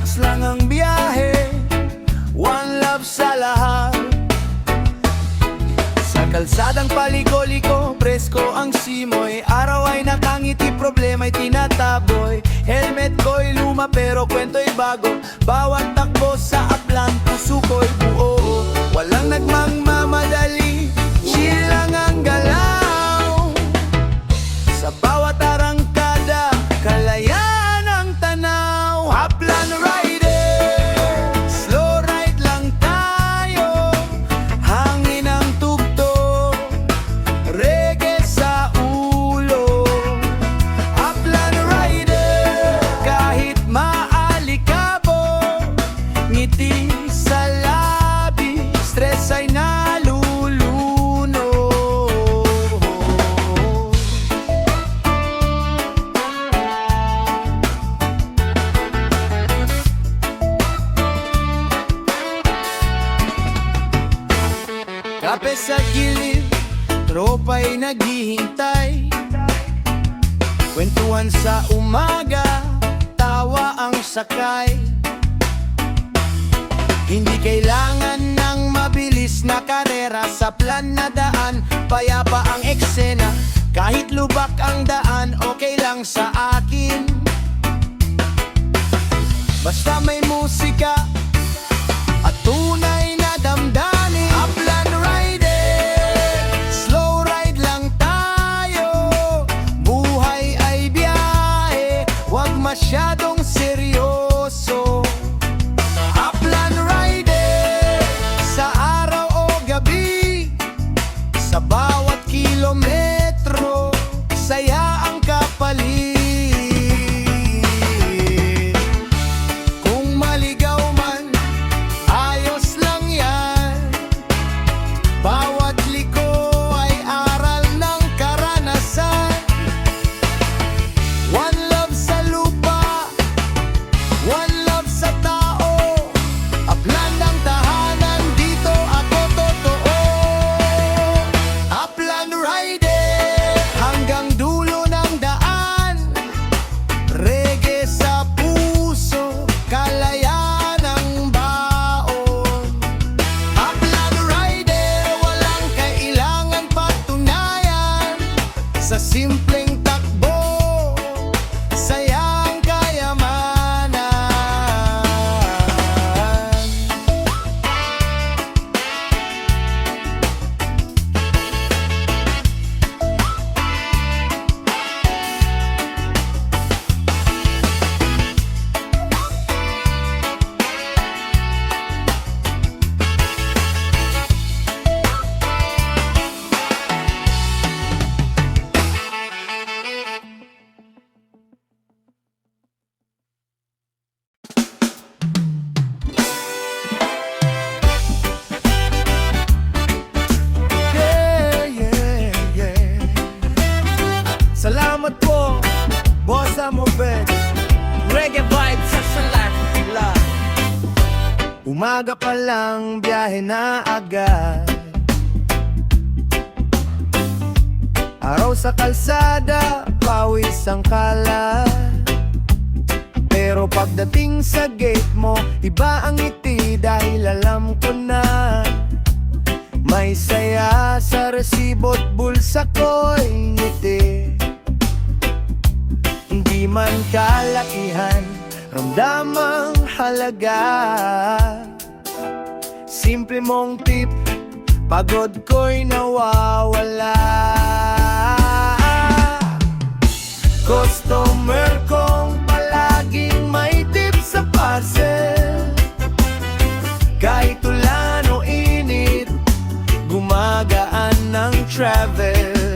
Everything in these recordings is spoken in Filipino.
Relax lang ang biyahe, one love sa lahat. Sa kalsadang paliko-liko, presko ang simoy. Araw ay nakangiti, problema'y tinataboy. Helmet ko'y luma pero kwento'y bago. Bawat takbo sa aplan, puso ko'y buo. Walang nagmamamadali, chill lang ang galaw. Sa bawat arangkada, kalayaan ang tanaw. Haplan rider, slow ride lang tayo. Hangin ang tugtog, reggae sa ulo. Haplan rider, kahit maalikabok, ngiti sa labi, stress ay naluluno. Kape sa gilid, tropa'y naghihintay. Kwentuhan sa umaga, tawa ang sakay. Hindi kailangan ng mabilis na karera. Sa plan na daan, payapa ang eksena. Kahit lubak ang daan, okay lang sa akin. Basta may musika at tunay na damdamin. Upland rider, slow ride lang tayo. Buhay ay biyahe, wag masyadong seryoso. Upland rider, sa araw o gabi, sa bawat kilometro, saya ang kapalit. Kung maligaw man, ayos lang yan. Bawat liko ay aral ng karanasan. One love sa lupa, one love sa tao. Upland ang tahanan, dito ako totoo. Upland rider, hanggang dulo ng daan. Reggae sa puso, kalayaan ang baon. Upland rider, walang kailangan patunayan. Sa simpleng takbo, saya ang kayamanan. Yeah, yeah, yeah. Salamat po, Boss Amobet. Reggae vibes sa life. Umaga pa lang, biyahe na agad. Araw sa kalsada, pawis ang kalat. Pero pagdating sa gate mo, iba ang ngiti dahil alam ko na may saya sa resibo't bulsa ko'y ngiti. Hindi man kalakihan, ramdam ang halaga. Simple mong tip, pagod ko'y nawawala. Customer kong palaging may tip sa parcel. Kahit ulan o init, gumagaan ng travel.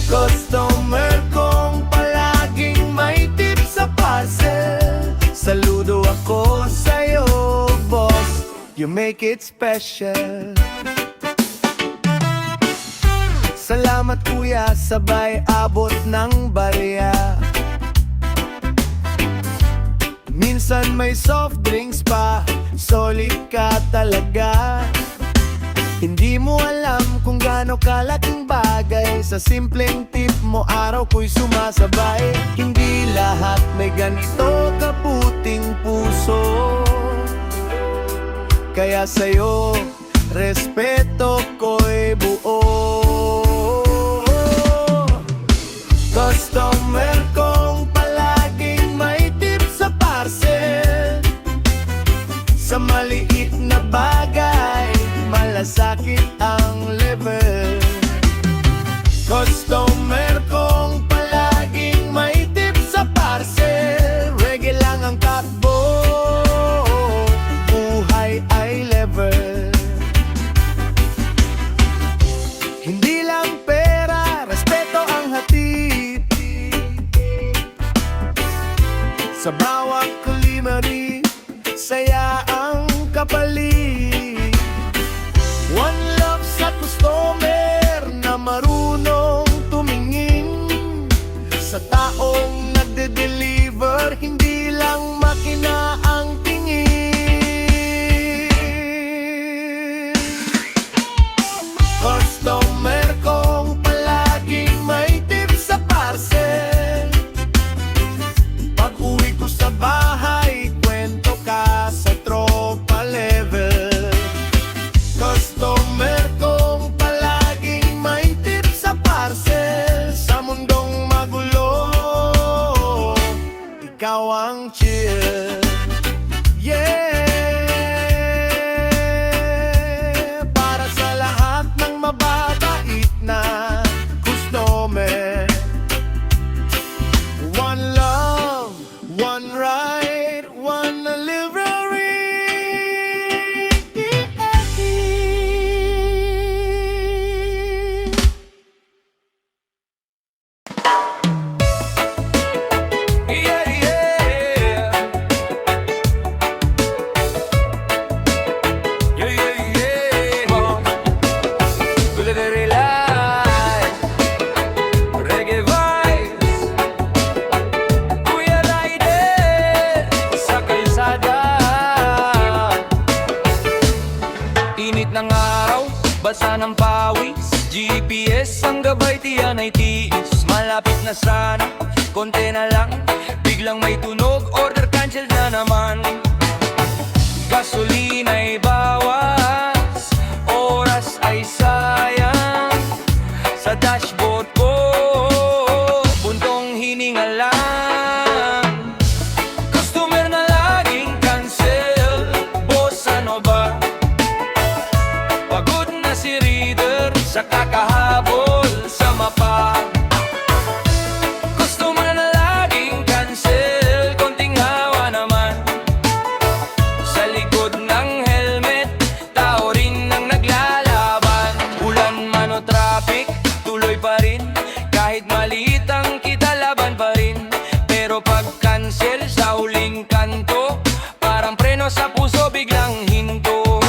Customer kong palaging may tip sa parcel. Saludo ako sa'yo, boss, you make it special. Salamat kuya, sabay abot ng barya. Minsan may soft drinks pa, solid ka talaga. Hindi mo alam kung gaano kalaking bagay. Sa simpleng tip mo, araw ko'y sumasabay. Hindi lahat may ganito kaputing puso. Kaya sa'yo, respeto ko'y buo. Customer kong palaging may tip sa parcel. Sa maliit na bagay, malasakit ang level. Customer kong palaging may tip sa parcel. Reggae lang ang takbo, buhay ay level. Hindi lang pera, respeto ang hatid. Sa bawat culinary, saya ang kapalit. One love sa customer na marunong tumingin sa taong nagde-deliver, hindi lang makina ang tingin. Customer kong palaging may tip sa parcel. Pag-uwi ko sa bahay, kwento ka sa tropa level. Customer kong palaging may tip sa parcel. Sa mundong magulo, ikaw ang chill. Yeah, para sa lahat ng mababait na customer. One love, one right, one delivery. Yeah, yeah. Yeah, yeah, yeah. Culinary life, reggae vibes. Kuya Rider sa kalsada. Init ng araw, basa ng pawis. GPS ang gabay, tiyan ay tiis. Malapit na sana, konti na lang. Biglang may tunog, order cancel na naman. Gasolina'y bawas, oras ay sayang. Sa dashboard ko, buntong hininga lang. Customer na laging cancel, boss ano ba? Pagod na si reader sa kakahabol sa mapa. Customer na laging cancel, konting hawa naman. Sa likod ng helmet, tao rin ang naglalaban. Ulan man o traffic, tuloy pa rin. Kahit maliit ang kita, laban pa rin. Pero pag cancel sa huling kanto, parang preno sa puso biglang hinto.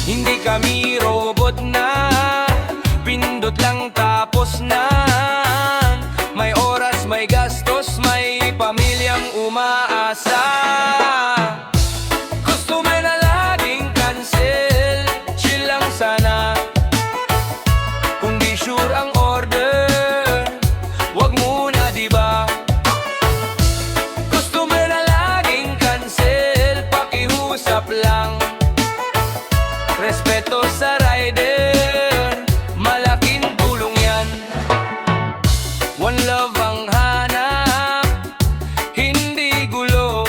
Hindi kami robot na pindot lang tapos na. May oras, may gastos, may pamilyang umaasa. Customer na laging cancel, chill lang sana. Kung di sure ang order, wag muna diba? Customer na laging cancel, pakiusap lang. Respeto sa rider, malaking tulong yan. One love ang hanap, hindi gulo.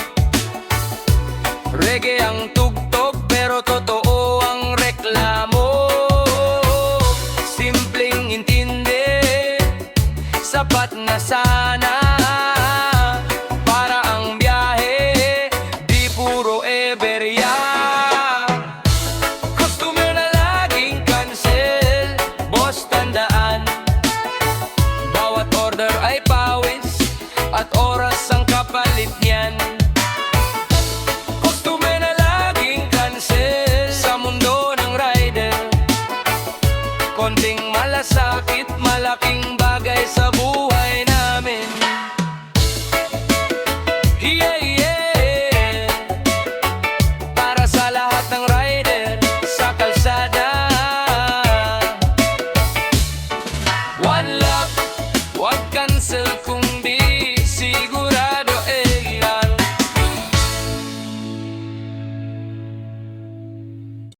Reggae ang tugtog, pero totoo ang reklamo. Simpleng intindi, sapat na sana. Para ang biyahe, di puro eberya. Customer na laging cancel, boss tandaan. Bawat order ay pawis, at oras ang kapalit niyan. Customer na laging cancel, sa mundo ng rider. Konting malasakit, malaking bagay sa buhay namin. Yeah, yeah. Para sa lahat ng rider sa kalsada. One love, wag cancel kung